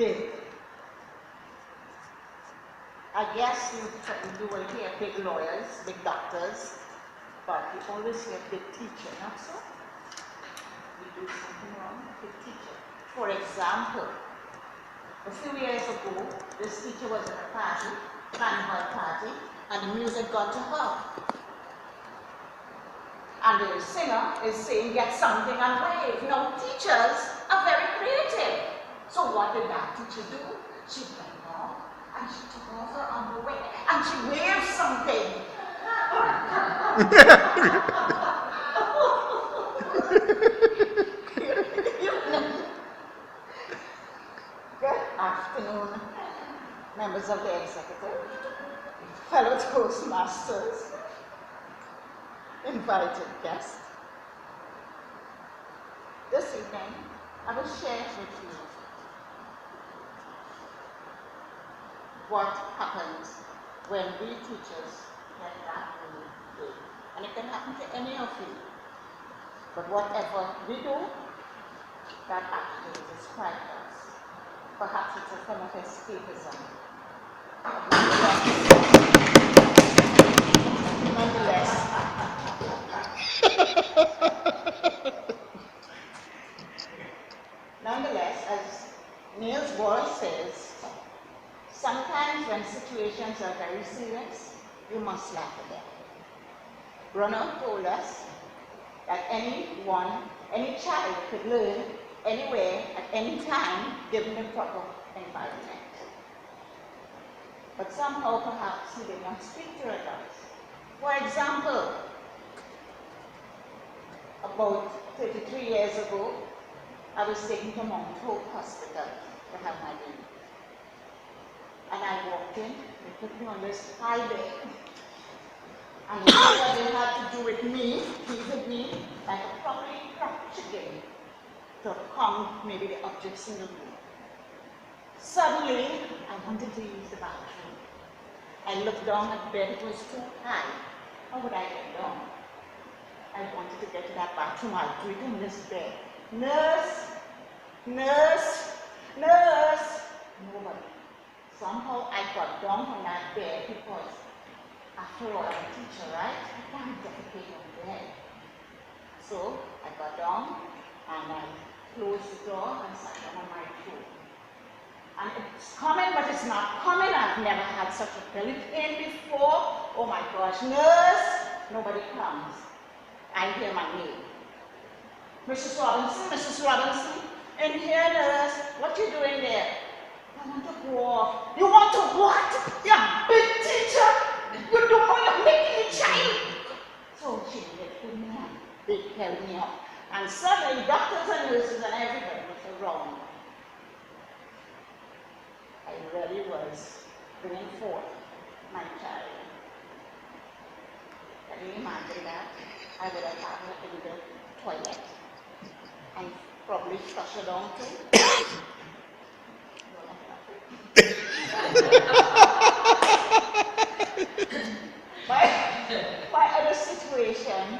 big. I guess you will hear big lawyers, big doctors, but you always hear big teacher, not so? You do something wrong, big teacher. For example, a few years ago, this teacher was at a party, carnival party, and the music got to her. And the singer is saying, get something and wave. Now, teachers are very creative. So what did that teacher do? She went on and she took off her underwear and she waved something. Good afternoon, members of the executive, fellow ToastMasters, invited guests. This evening, I will share with you what happens when we teachers get that really big. And it can happen to any of you. But whatever we do, that actually describes us. Perhaps it's a form of escapism. Nonetheless, as Niels Bohr says, sometimes when situations are very serious, you must laugh at them. Brunner told us that any child could learn anywhere at any time, given the proper environment. But somehow perhaps he did not speak to adults. For example, about 33 years ago, I was taken to Mount Hope Hospital to have my baby. And I walked in, they put me on this high bed. And whatever they had to do with me, treated me like a properly cracked chicken to calm maybe the objects in the room. Suddenly, I wanted to use the bathroom. I looked down at the bed, it was too high. How would I get down? I wanted to get to that bathroom, I'll do it on this bed. Nurse, nurse, nurse. Nobody. Somehow I got down from that bed because, after all, I'm a teacher, right? I can't defecate on bed. So I got down and I closed the door and sat down on my floor. And it's common, but it's not common. I've never had such a belly pain before. Oh my gosh, nurse! Nobody comes. I hear my name. Mrs. Robinson, Mrs. Robinson, in here, nurse. What you doing there? I want to go off. You want to what? You big teacher! You don't know you're making a child! So she lifted me up. They held me up. And suddenly, doctors and nurses and everybody was around. I really was bringing forth my child. Can you imagine that? I would have had her in the toilet and probably flush her down too. My other situation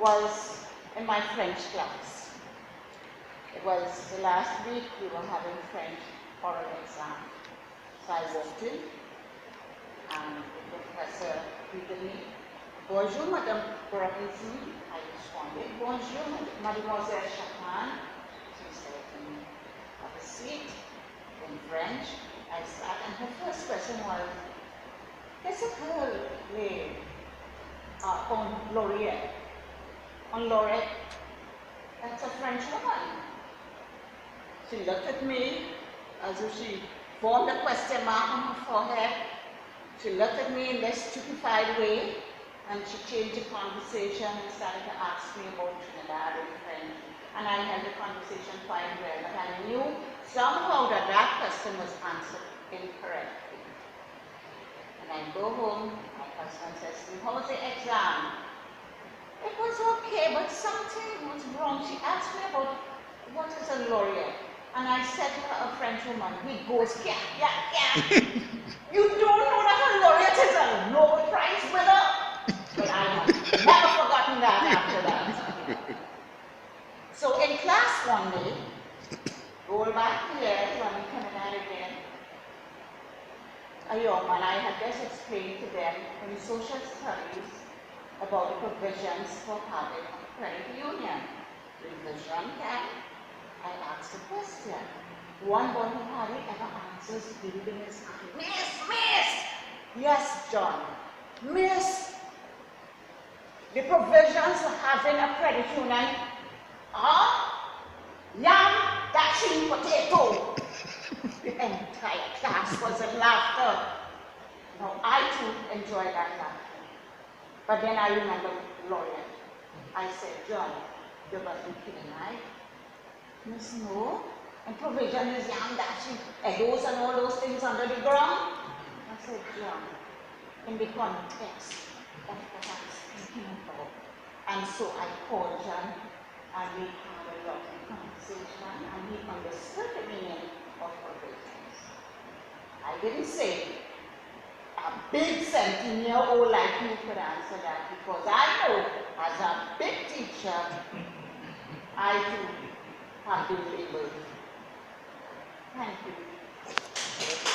was in my French class. It was the last week we were having French oral exam. So I walked in and the professor greeted me. Bonjour, Madame Robinson. I responded. Bonjour, Mademoiselle Chapman. She said to me, have a seat. In French, I sat, and her first question was, qu'est-ce que les on Laurier? On Laurier? That's a French woman. She looked at me as if she formed a question mark on her forehead. She looked at me in this stupefied way, and she changed the conversation and started to ask me about Trinidad and French. And I held the conversation quite well, but I knew somehow that that question was answered incorrectly. And I go home, my husband says to me, how was the exam? It was okay, but something was wrong. She asked me about what is a laureate. And I said to her, a French woman, he goes, yeah. You don't know that a laureate is a Nobel Prize winner? But I have never forgotten that after that. So in class one day, roll back here, a young man, I had just explained to them in social studies about the provisions for having a credit union. Revision time, I asked a question. One boy who hardly ever answers, building his hand. Miss! Yes, John. Miss, the provisions for having a credit union are yam, dashing potato. The entire class was in laughter. Now, I too enjoyed that laughter. But then I remember Lauren. I said, John, you must be kidding, right? Miss, no. And provision is yam, dashing, egos and all those things under the ground. I said, John, in the context of what I was thinking about. And so I called John, and we had a lot of conversation, and he understood the meaning of provisions. I didn't say a big centennial-old like you could answer that, because I know as a big teacher, I too have been labeled. Thank you.